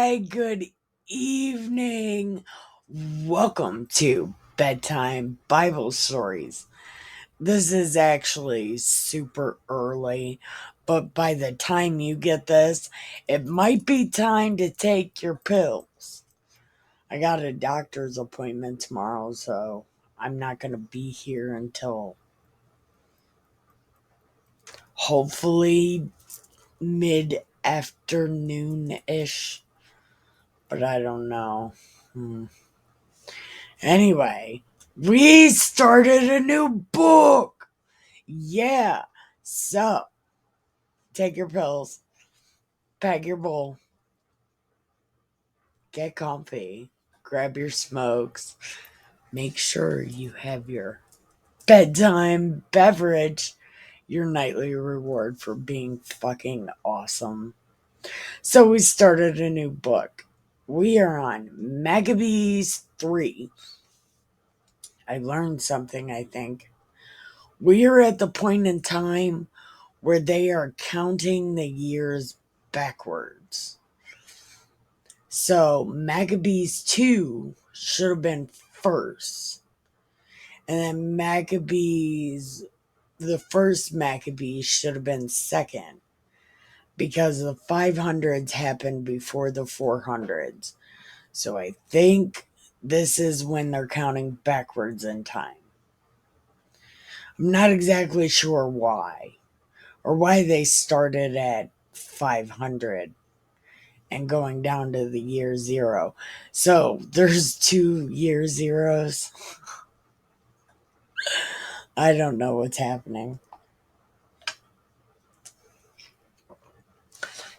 Hi, good evening. Welcome to Bedtime Bible Stories. This is actually super early, but by the time you get this, it might be time to take your pills. I got a doctor's appointment tomorrow, so I'm not going to be here until hopefully mid afternoon ish, but I don't know. Anyway, we started a new book. Yeah. So, take your pills, pack your bowl, get comfy, grab your smokes, make sure you have your bedtime beverage, your nightly reward for being fucking awesome. So, we started a new book. We are on Maccabees 3. I learned something, I think. We are at the point in time where they are counting the years backwards. So Maccabees 2 should have been first. And then the first Maccabees should have been second. Because the 500s happened before the 400s. So I think this is when they're counting backwards in time. I'm not exactly sure why. Or why they started at 500 and going down to the year zero. So there's 2 year zeros. I don't know what's happening.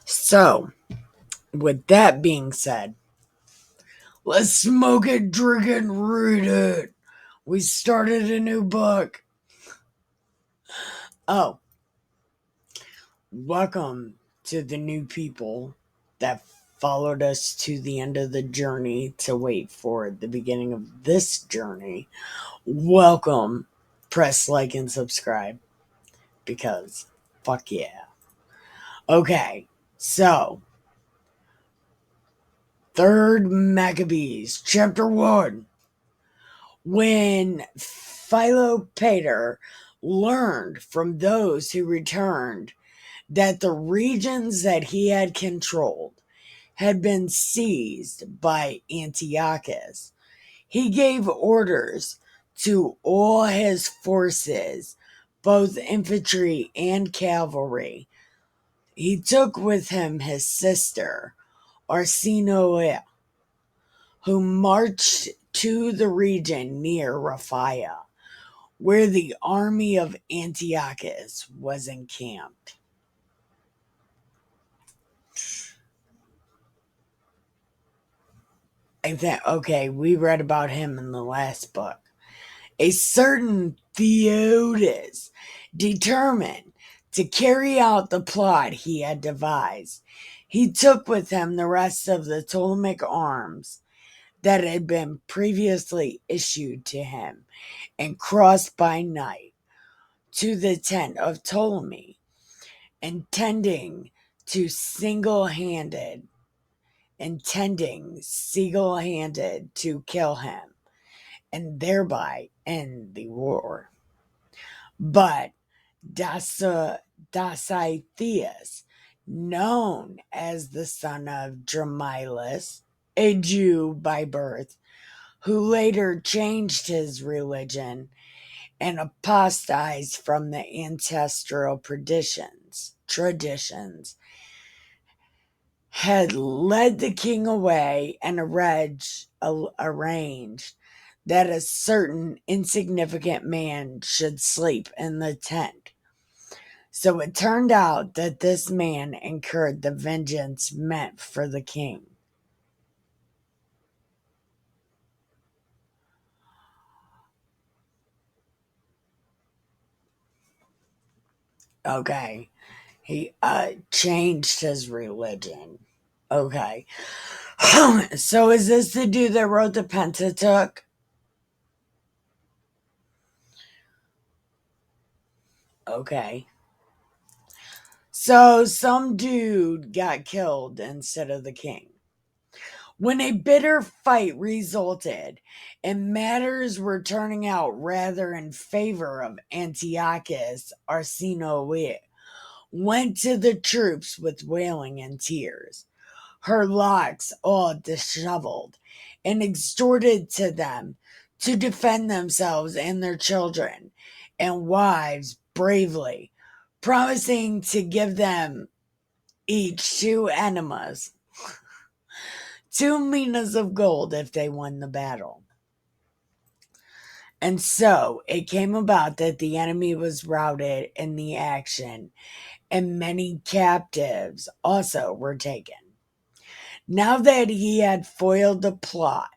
So, with that being said, let's smoke it, drink it, read it. We started a new book. Oh, welcome to the new people that followed us to the end of the journey to wait for the beginning of this journey. Welcome. Press like and subscribe because fuck yeah. Okay, so third Maccabees, chapter 1. When Philopater learned from those who returned that the regions that he had controlled had been seized by Antiochus, he gave orders to all his forces, both infantry and cavalry. He took with him his sister, Arsinoe, who marched to the region near Raphia, where the army of Antiochus was encamped. Okay, we read about him in the last book. A certain Theodas determined to carry out the plot he had devised. He took with him the rest of the Ptolemaic arms that had been previously issued to him and crossed by night to the tent of Ptolemy, intending single-handed to kill him and thereby end the war. But Dositheus, known as the son of Dromilus, a Jew by birth, who later changed his religion and apostatized from the ancestral traditions, had led the king away and arranged that a certain insignificant man should sleep in the tent. So it turned out that this man incurred the vengeance meant for the king. Okay. He changed his religion. Okay. So is this the dude that wrote the Pentateuch? Okay. So some dude got killed instead of the king. When a bitter fight resulted and matters were turning out rather in favor of Antiochus, Arsinoe went to the troops with wailing and tears, her locks all disheveled, and exhorted to them to defend themselves and their children and wives bravely, promising to give them each 2 enemas, 2 minas of gold if they won the battle. And so it came about that the enemy was routed in the action, and many captives also were taken. Now that he had foiled the plot,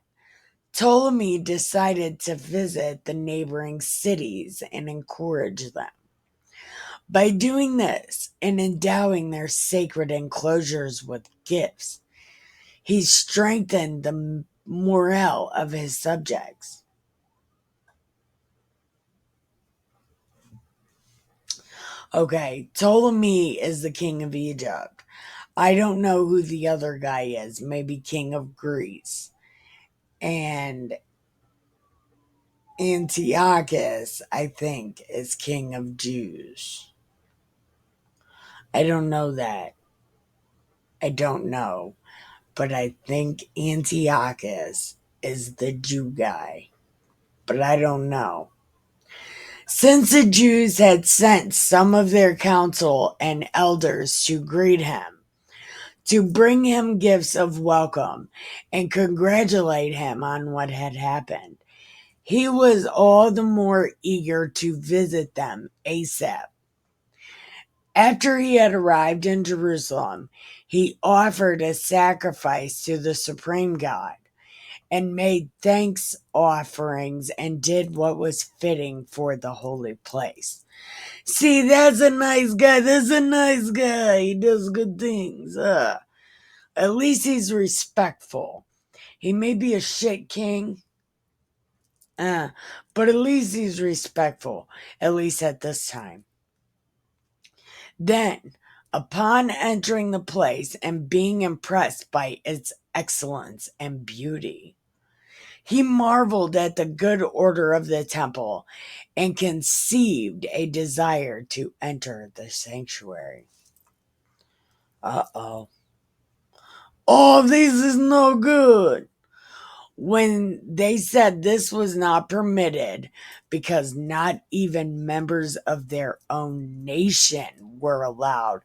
Ptolemy decided to visit the neighboring cities and encourage them. By doing this and endowing their sacred enclosures with gifts, he strengthened the morale of his subjects. Okay, Ptolemy is the king of Egypt. I don't know who the other guy is, maybe king of Greece. And Antiochus, I think, is king of Jews. I don't know that. I don't know. But I think Antiochus is the Jew guy. But I don't know. Since the Jews had sent some of their council and elders to greet him, to bring him gifts of welcome and congratulate him on what had happened, he was all the more eager to visit them ASAP. After he had arrived in Jerusalem, he offered a sacrifice to the supreme God and made thanks offerings and did what was fitting for the holy place. See, that's a nice guy. That's a nice guy. He does good things. At least he's respectful. He may be a shit king, but at least he's respectful, at least at this time. Then, upon entering the place and being impressed by its excellence and beauty, he marveled at the good order of the temple and conceived a desire to enter the sanctuary. Uh-oh. Oh, this is no good. When they said this was not permitted because not even members of their own nation were allowed.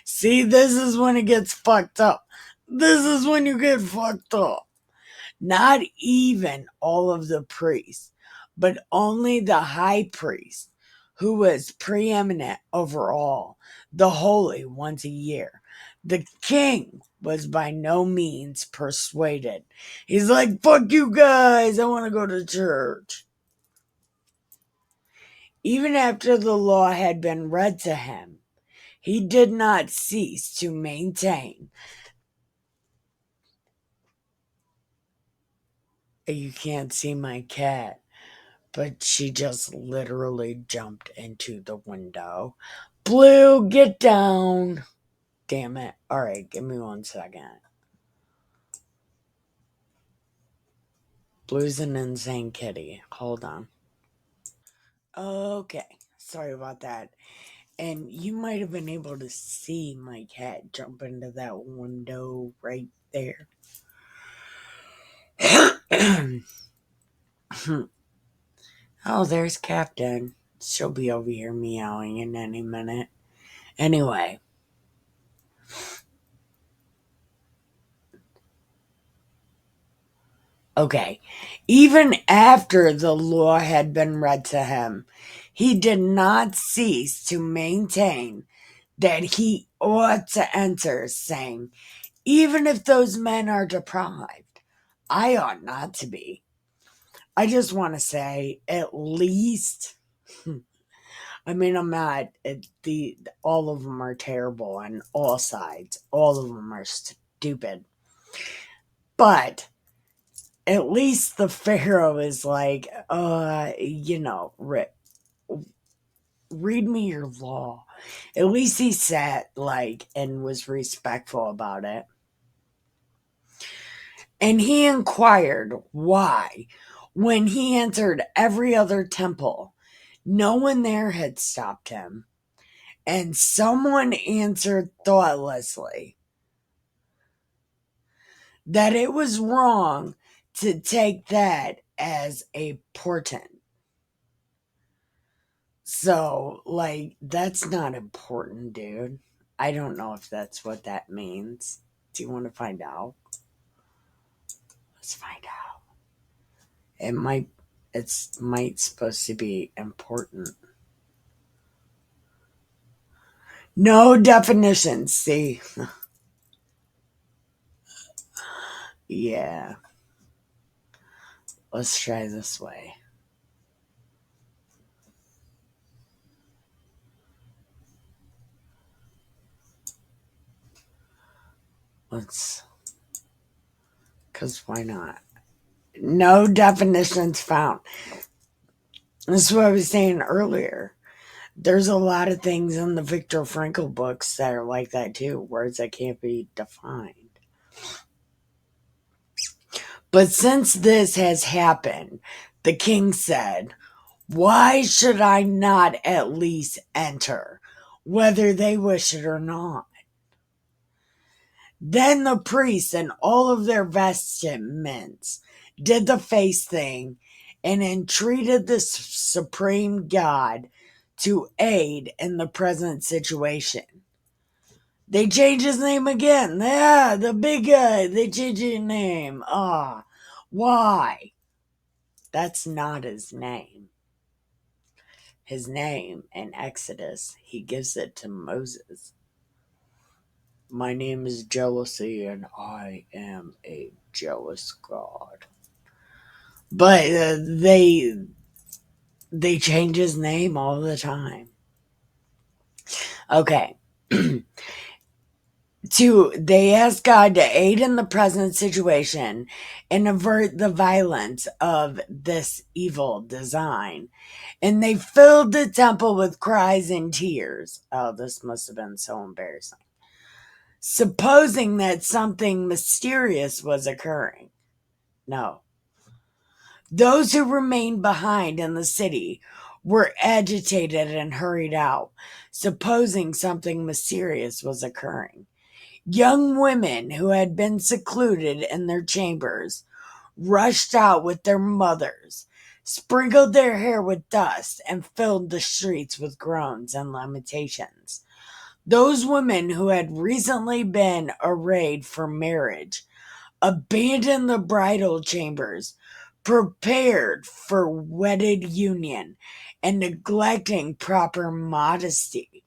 See, this is when it gets fucked up. This is when you get fucked up. Not even all of the priests, but only the high priest, who was preeminent over all, the holy once a year. The king was by no means persuaded. He's like, fuck you guys, I want to go to church. Even after the law had been read to him, he did not cease to maintain. You can't see my cat, but she just literally jumped into the window. Blue, get down. Damn it. All right, give me 1 second. Blue's an insane kitty. Hold on. Okay, sorry about that. And you might have been able to see my cat jump into that window right there. Oh, there's Captain. She'll be over here meowing in any minute. Anyway. Okay. Even after the law had been read to him, he did not cease to maintain that he ought to enter, saying, even if those men are deprived, I ought not to be. I just want to say, at least, I mean, I'm not, all of them are terrible on all sides. All of them are stupid. But at least the Pharaoh is like, read me your law. At least he sat and was respectful about it. And he inquired why, when he entered every other temple, no one there had stopped him. And someone answered thoughtlessly that it was wrong to take that as a portent. So, like, that's not important, dude. I don't know if that's what that means. Do you want to find out? Let's find out. It's might supposed to be important. No definition, see? Yeah. Let's try this way. Because why not? No definitions found. This is what I was saying earlier. There's a lot of things in the Viktor Frankl books that are like that too, words that can't be defined. But since this has happened, the king said, why should I not at least enter, whether they wish it or not? Then the priests and all of their vestments did the face thing and entreated the supreme God to aid in the present situation. They changed his name again. Yeah, the big guy. They changed his name. Why? That's not his name. His name in Exodus, he gives it to Moses. My name is Jealousy, and I am a jealous God. But they change his name all the time. Okay. They ask God to aid in the present situation and avert the violence of this evil design. And they filled the temple with cries and tears. Oh, this must have been so embarrassing. Supposing that something mysterious was occurring. No. Those who remained behind in the city were agitated and hurried out, supposing something mysterious was occurring. Young women who had been secluded in their chambers rushed out with their mothers, sprinkled their hair with dust, and filled the streets with groans and lamentations. Those women who had recently been arrayed for marriage abandoned the bridal chambers, prepared for wedded union, and neglecting proper modesty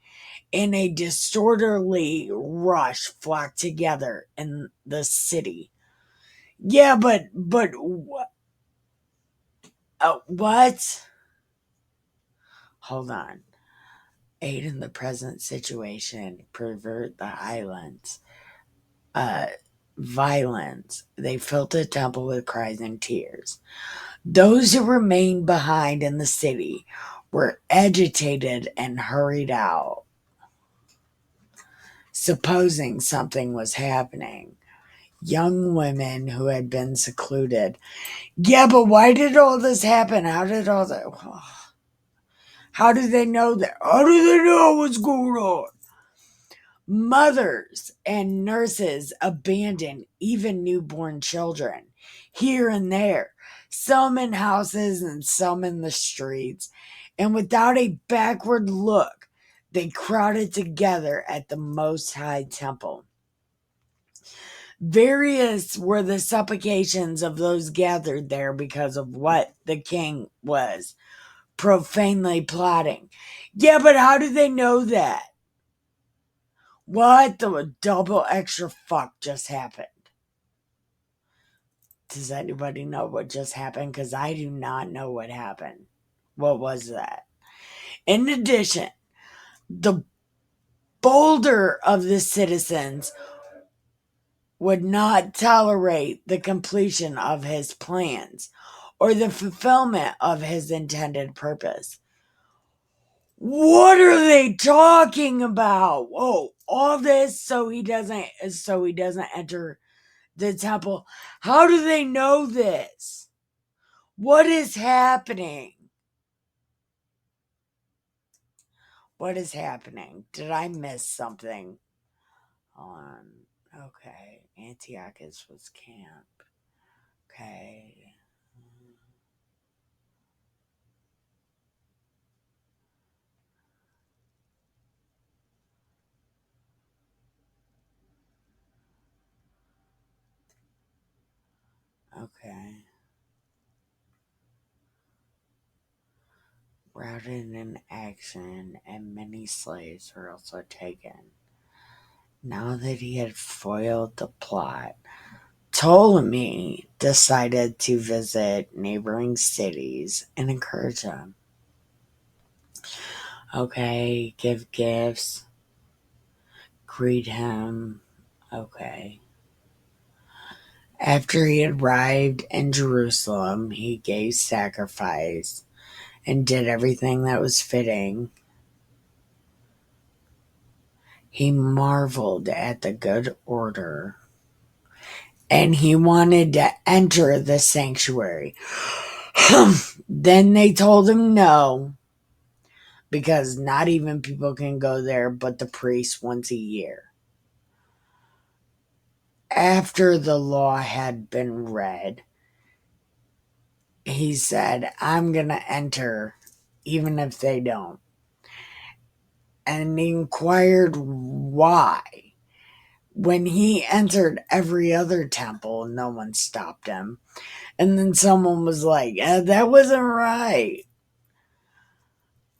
in a disorderly rush flocked together in the city. Yeah, but what? Hold on. Aid in the present situation, pervert the islands. Violence. They filled the temple with cries and tears. Those who remained behind in the city were agitated and hurried out, supposing something was happening. Young women who had been secluded. Yeah, but why did all this happen? How did all that? How do they know that? How do they know what's going on? Mothers and nurses abandon even newborn children here and there, some in houses and some in the streets. And without a backward look, they crowded together at the Most High Temple. Various were the supplications of those gathered there because of what the king was profanely plotting. Yeah, but how do they know that? What the double extra fuck just happened? Does anybody know what just happened? Because I do not know what happened. What was that? In addition, the bolder of the citizens would not tolerate the completion of his plans or the fulfillment of his intended purpose. What are they talking about? Oh, all this so he doesn't enter the temple. How do they know this? What is happening? What is happening? Did I miss something? Okay. Antiochus was camp. Okay. Okay. Routed in action, and many slaves were also taken. Now that he had foiled the plot, Ptolemy decided to visit neighboring cities and encourage them. Okay, give gifts, greet him. Okay. After he arrived in Jerusalem, he gave sacrifice and did everything that was fitting. He marveled at the good order, and he wanted to enter the sanctuary. Then they told him no, because not even people can go there but the priest once a year. After the law had been read, he said, I'm going to enter even if they don't. And he inquired why. When he entered every other temple, no one stopped him. And then someone was like, that wasn't right.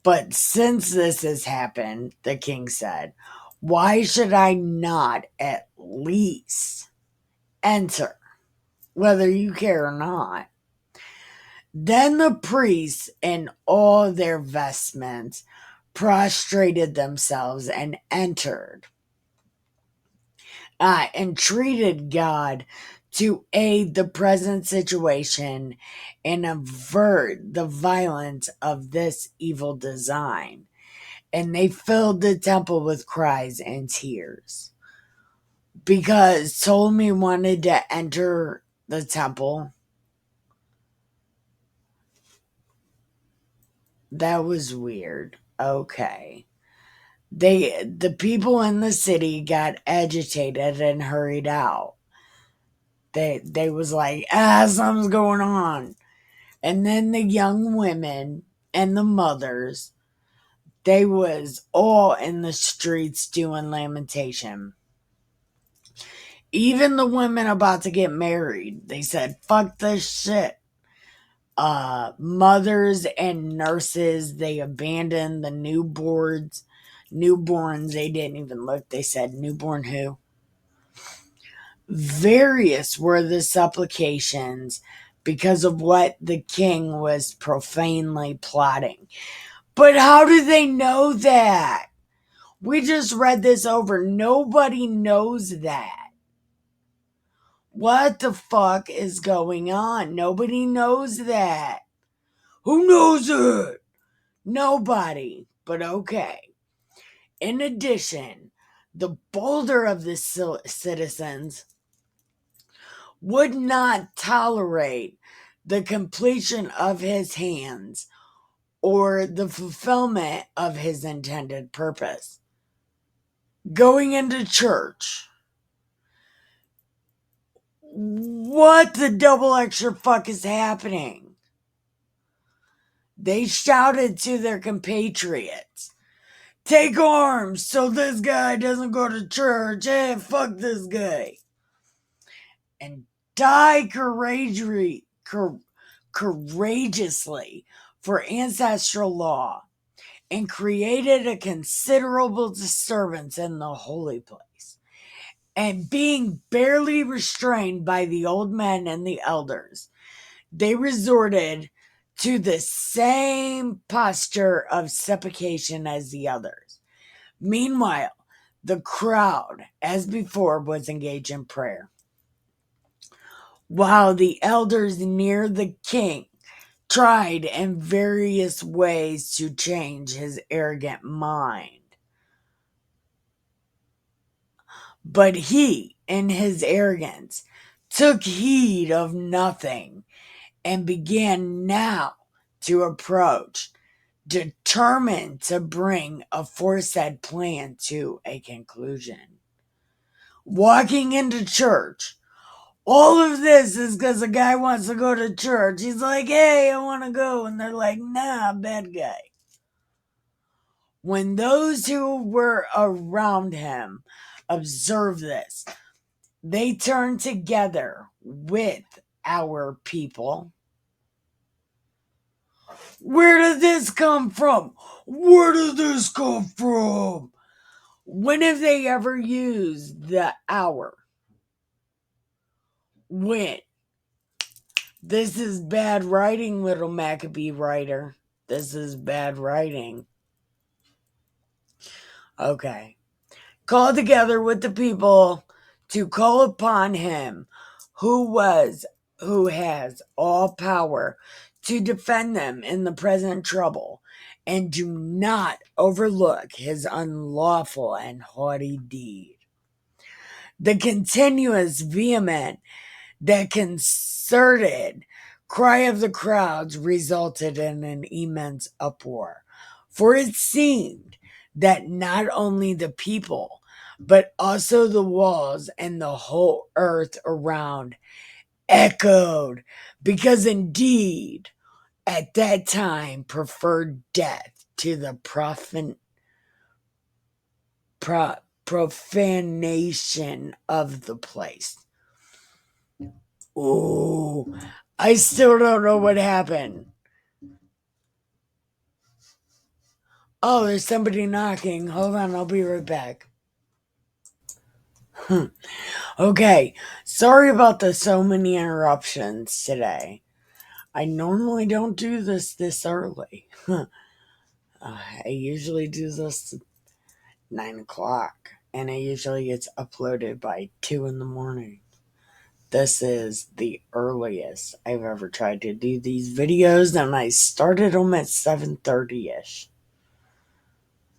But since this has happened, the king said, why should I not at least enter, whether you care or not? Then the priests, in all their vestments, prostrated themselves and entered, entreated God to aid the present situation and avert the violence of this evil design. And they filled the temple with cries and tears. Because Ptolemy wanted to enter the temple. That was weird. Okay. The people in the city got agitated and hurried out. They was like, something's going on. And then the young women and the mothers, they was all in the streets doing lamentation. Even the women about to get married, they said, fuck this shit. Mothers and nurses, they abandoned the newborns. They didn't even look. They said, newborn who? Various were the supplications because of what the king was profanely plotting. But how do they know that? We just read this over. Nobody knows that. What the fuck is going on? Nobody knows that. Who knows it? Nobody. But okay. In addition, the bolder of the citizens would not tolerate the completion of his hands or the fulfillment of his intended purpose. Going into church. What the double extra fuck is happening? They shouted to their compatriots, take arms so this guy doesn't go to church. Hey, fuck this guy. And die courageously for ancestral law, and created a considerable disturbance in the holy place. And being barely restrained by the old men and the elders, they resorted to the same posture of supplication as the others. Meanwhile, the crowd, as before, was engaged in prayer, while the elders near the king tried in various ways to change his arrogant mind. But he, in his arrogance, took heed of nothing, and began now to approach, determined to bring aforesaid plan to a conclusion. Walking into church. All of this is because a guy wants to go to church. He's like, hey, I want to go. And they're like, nah, bad guy. When those who were around him observed this, they turned together with our people. Where did this come from? Where did this come from? When have they ever used the our? When? This is bad writing, little Maccabee writer. This is bad writing. Okay. Call together with the people to call upon him who has all power to defend them in the present trouble, and do not overlook his unlawful and haughty deed. The continuous, vehement, the concerted cry of the crowds resulted in an immense uproar, for it seemed that not only the people, but also the walls and the whole earth around echoed, because indeed, at that time, preferred death to the profanation of the place. Ooh, I still don't know what happened. Oh, there's somebody knocking. Hold on, I'll be right back. Okay, sorry about the so many interruptions today. I normally don't do this early. I usually do this at 9 o'clock, and it usually gets uploaded by 2 in the morning. This is the earliest I've ever tried to do these videos, and I started them at 7:30ish.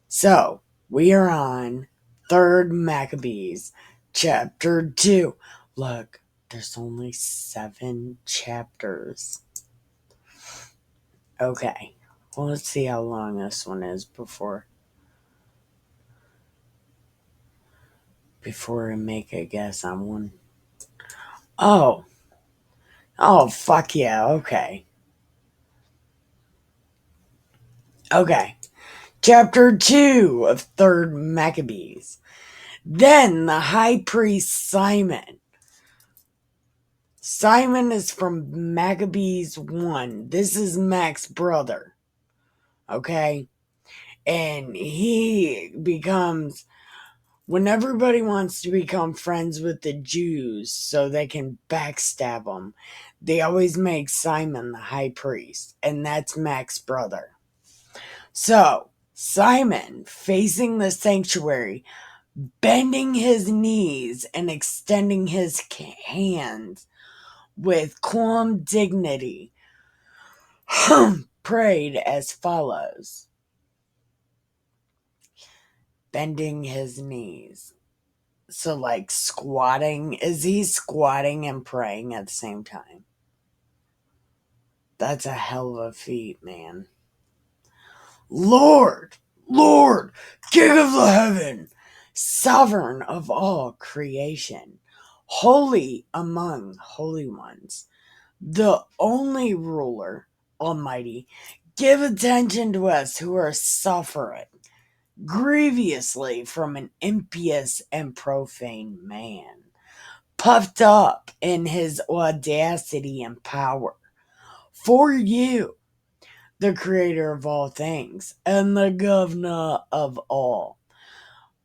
So, we are on 3rd Maccabees, chapter 2. Look, there's only 7 chapters. Okay, well, let's see how long this one is before I make a guess on one. Oh, fuck yeah, okay. Okay, chapter 2 of 3rd Maccabees. Then the high priest Simon. Simon is from Maccabees 1. This is Mac's brother. Okay? And he becomes, when everybody wants to become friends with the Jews so they can backstab them, they always make Simon the high priest. And that's Mac's brother. So, Simon, facing the sanctuary, bending his knees and extending his hands with calm dignity, prayed as follows. Bending his knees. So, like squatting. Is he squatting and praying at the same time? That's a hell of a feat, man. Lord, King of the heaven, sovereign of all creation, holy among holy ones, the only ruler, almighty, give attention to us who are suffering grievously from an impious and profane man, puffed up in his audacity and power. For you, the creator of all things and the governor of all,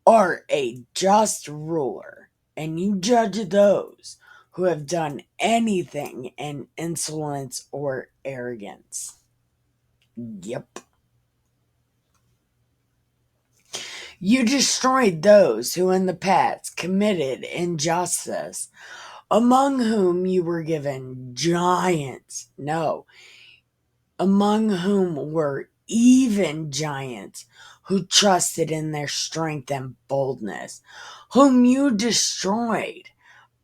are a just ruler, and you judge those who have done anything in insolence or arrogance. Yep. You destroyed those who in the past committed injustice, among whom you were given giants. No, among whom were even giants who trusted in their strength and boldness, whom you destroyed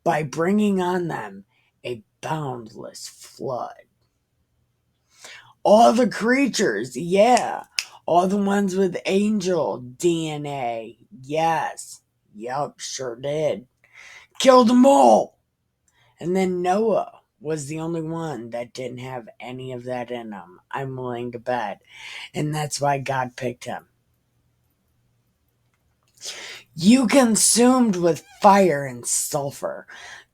by bringing on them a boundless flood. All the creatures, yeah. All the ones with angel DNA, yes. Yup, sure did. Killed them all. And then Noah was the only one that didn't have any of that in him, I'm willing to bet. And that's why God picked him. You consumed with fire and sulfur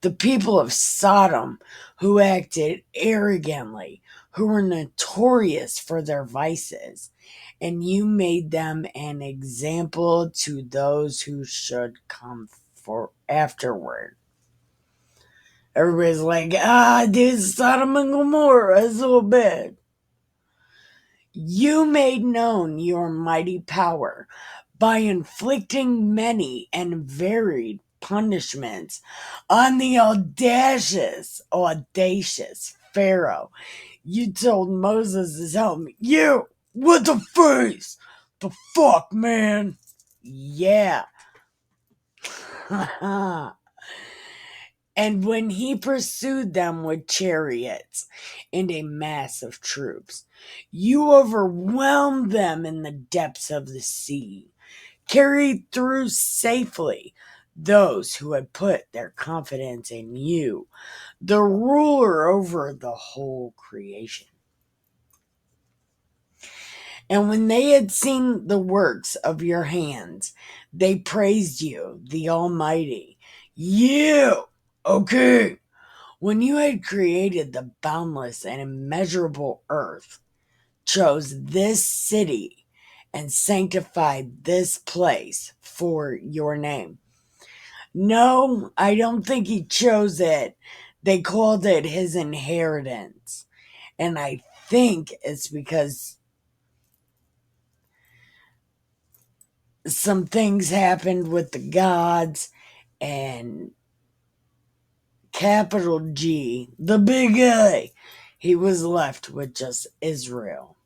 the people of Sodom, who acted arrogantly, who were notorious for their vices, and you made them an example to those who should come for afterward. Everybody's like, dude, Sodom and Gomorrah is so bad. You made known your mighty power by inflicting many and varied punishments on the audacious Pharaoh. You told Moses to tell me, you with the face, the fuck, man. Yeah. And when he pursued them with chariots and a mass of troops, you overwhelmed them in the depths of the sea, carried through safely those who had put their confidence in you, the ruler over the whole creation. And when they had seen the works of your hands, they praised you, the Almighty. You, okay, when you had created the boundless and immeasurable earth, chose this city and sanctified this place for your name. No, I don't think he chose it. They called it his inheritance. And I think it's because some things happened with the gods and capital G, the big A, he was left with just Israel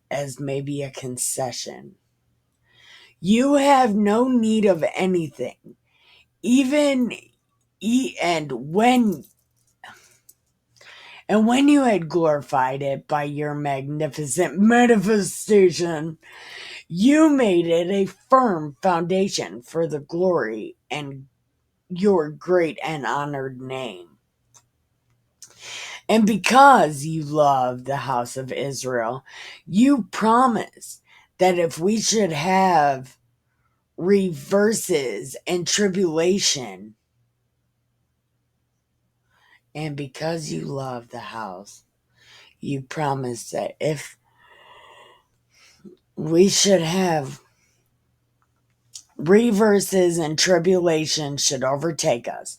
as maybe a concession. You have no need of anything, even and when you had glorified it by your magnificent manifestation, you made it a firm foundation for the glory and your great and honored name. And because you love the house of Israel, you promised that if we should have reverses and tribulation, and because you love the house, you promised that if we should have reverses and tribulation should overtake us,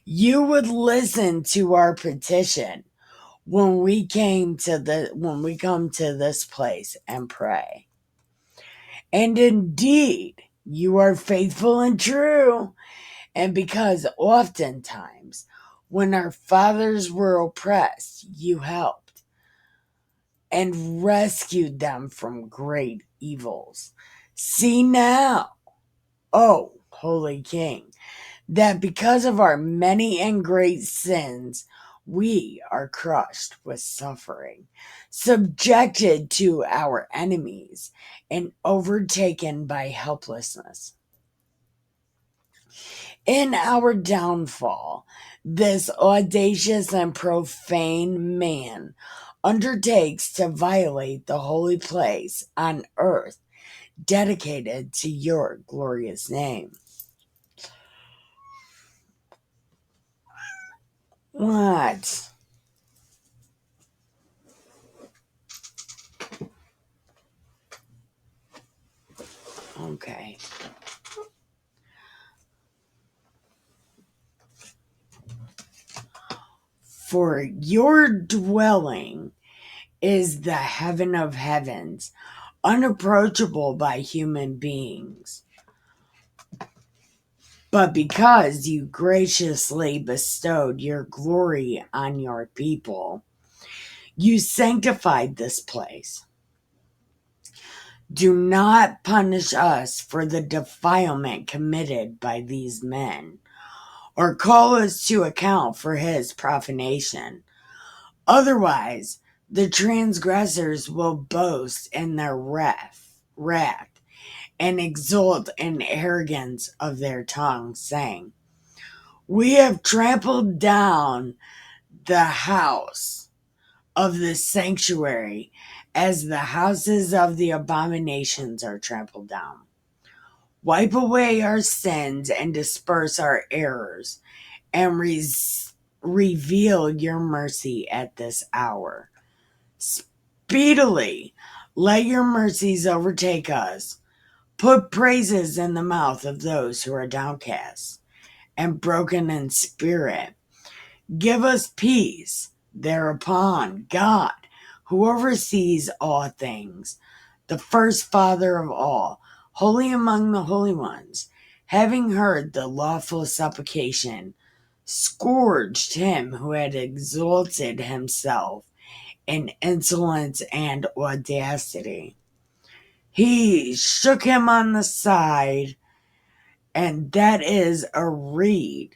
you would listen to our petition when we come to this place and pray. And indeed, you are faithful and true. And because oftentimes, when our fathers were oppressed, you helped and rescued them from great evils. See now, O Holy King, that because of our many and great sins, we are crushed with suffering, subjected to our enemies, and overtaken by helplessness. In our downfall, this audacious and profane man undertakes to violate the holy place on earth dedicated to your glorious name. What? Okay. For your dwelling is the heaven of heavens, unapproachable by human beings. But because you graciously bestowed your glory on your people, you sanctified this place. Do not punish us for the defilement committed by these men, or call us to account for his profanation. Otherwise, the transgressors will boast in their wrath and exult in arrogance of their tongue, saying, We have trampled down the house of the sanctuary as the houses of the abominations are trampled down. Wipe away our sins and disperse our errors, and reveal your mercy at this hour. Speedily, let your mercies overtake us. Put praises in the mouth of those who are downcast and broken in spirit. Give us peace. Thereupon, God, who oversees all things, the first Father of all, holy among the holy ones, having heard the lawful supplication, scourged him who had exalted himself in insolence and audacity. He shook him on the side, and that is a reed.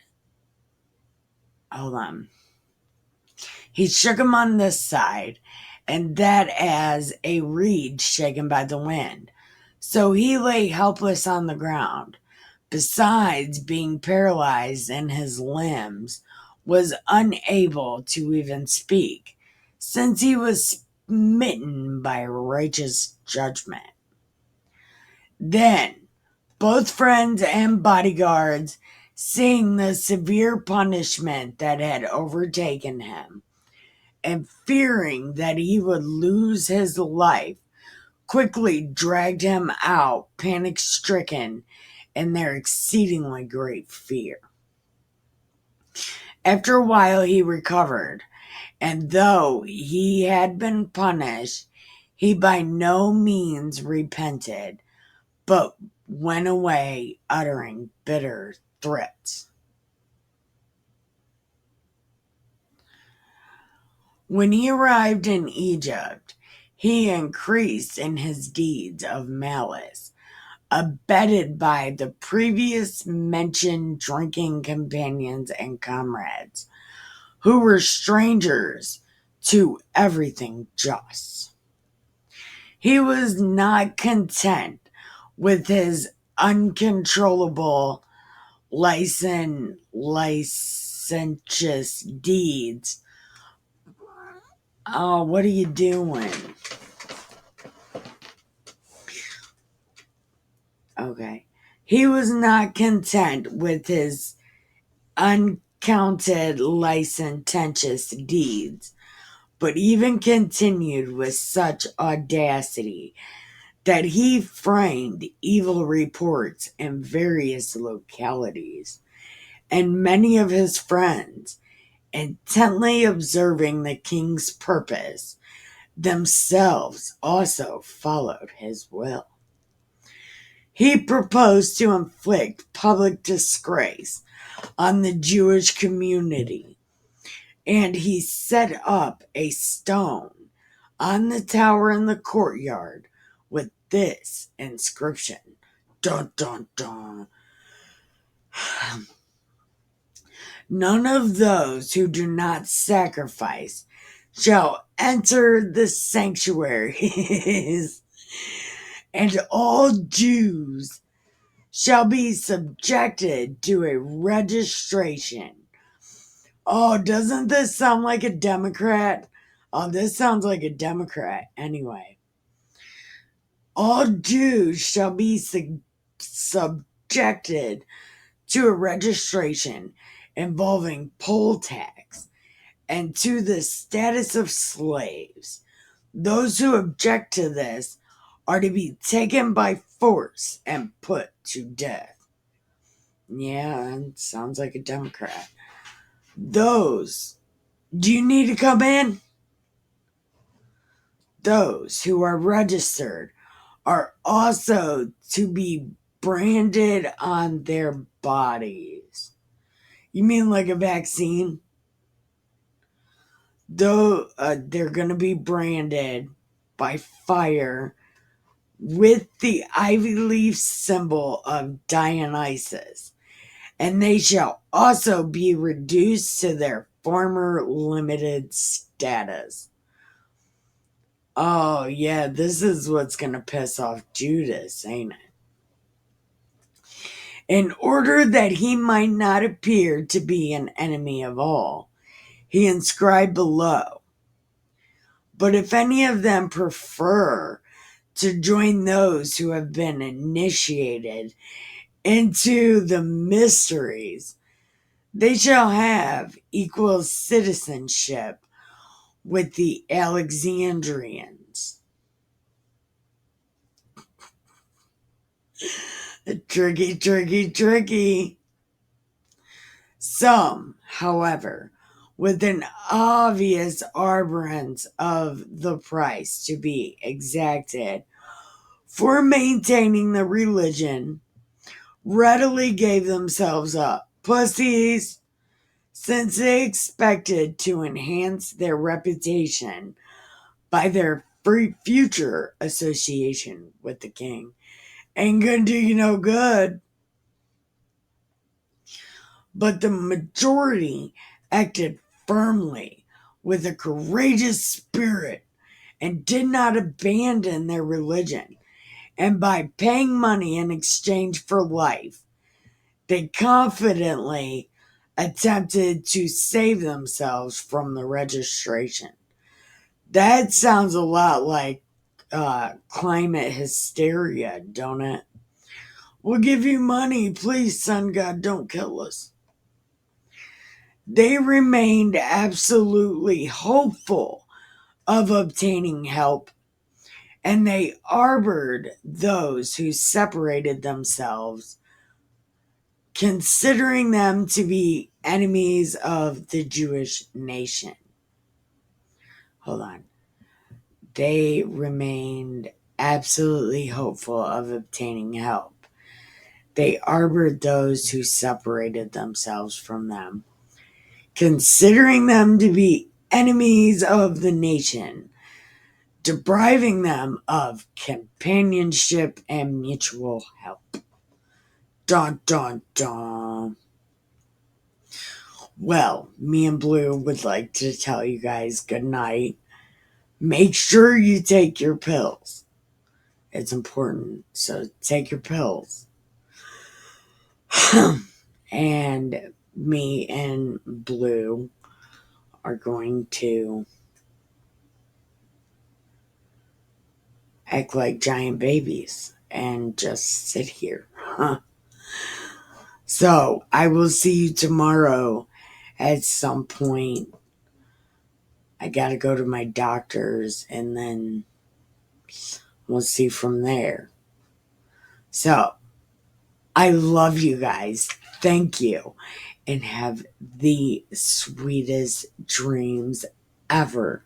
Hold on. He shook him on this side, and that as a reed shaken by the wind. So he lay helpless on the ground. Besides being paralyzed in his limbs, was unable to even speak, since he was smitten by righteous judgment. Then both friends and bodyguards, seeing the severe punishment that had overtaken him, and fearing that he would lose his life, quickly dragged him out, panic-stricken in their exceedingly great fear. After a while he recovered, and though he had been punished, he by no means repented, but went away uttering bitter threats. When he arrived in Egypt, he increased in his deeds of malice, abetted by the previous mentioned drinking companions and comrades, who were strangers to everything just. He was not content with his uncontrollable licentious deeds. Oh, what are you doing? Okay. He was not content with his uncounted licentious deeds, but even continued with such audacity that he framed evil reports in various localities, and many of his friends, intently observing the king's purpose, themselves also followed his will. He proposed to inflict public disgrace on the Jewish community, and he set up a stone on the tower in the courtyard with this inscription. Dun dun dun. None of those who do not sacrifice shall enter the sanctuaries, and all Jews shall be subjected to a registration. Oh, doesn't this sound like a Democrat? Oh, this sounds like a Democrat anyway. All Jews shall be subjected to a registration involving poll tax and to the status of slaves. Those who object to this are to be taken by force and put to death. Yeah, that sounds like a Democrat. Those, do you need to come in? Those who are registered are also to be branded on their bodies. You mean like a vaccine? Though they're going to be branded by fire with the ivy leaf symbol of Dionysus, and they shall also be reduced to their former limited status. Oh, yeah, this is what's going to piss off Judas, ain't it? In order that he might not appear to be an enemy of all, he inscribed below, but if any of them prefer to join those who have been initiated into the mysteries, they shall have equal citizenship with the Alexandrians. Tricky, tricky, tricky. Some, however, with an obvious abhorrence of the price to be exacted for maintaining the religion, readily gave themselves up. Pussies, since they expected to enhance their reputation by their future association with the king. Ain't gonna do you no good. But the majority acted firmly with a courageous spirit and did not abandon their religion. And by paying money in exchange for life, they confidently attempted to save themselves from the registration. That sounds a lot like climate hysteria, don't it? We'll give you money. Please, sun god, don't kill us. They remained absolutely hopeful of obtaining help, and they harbored those who separated themselves, considering them to be enemies of the Jewish nation. Hold on. They remained absolutely hopeful of obtaining help. They harbored those who separated themselves from them, considering them to be enemies of the nation, depriving them of companionship and mutual help. Dun dun dun. Well, me and Blue would like to tell you guys good night. Make sure you take your pills. It's important, so take your pills. And me and Blue are going to act like giant babies and just sit here. So I will see you tomorrow at some point. I gotta go to my doctor's and then we'll see from there. So I love you guys. Thank you. And have the sweetest dreams ever.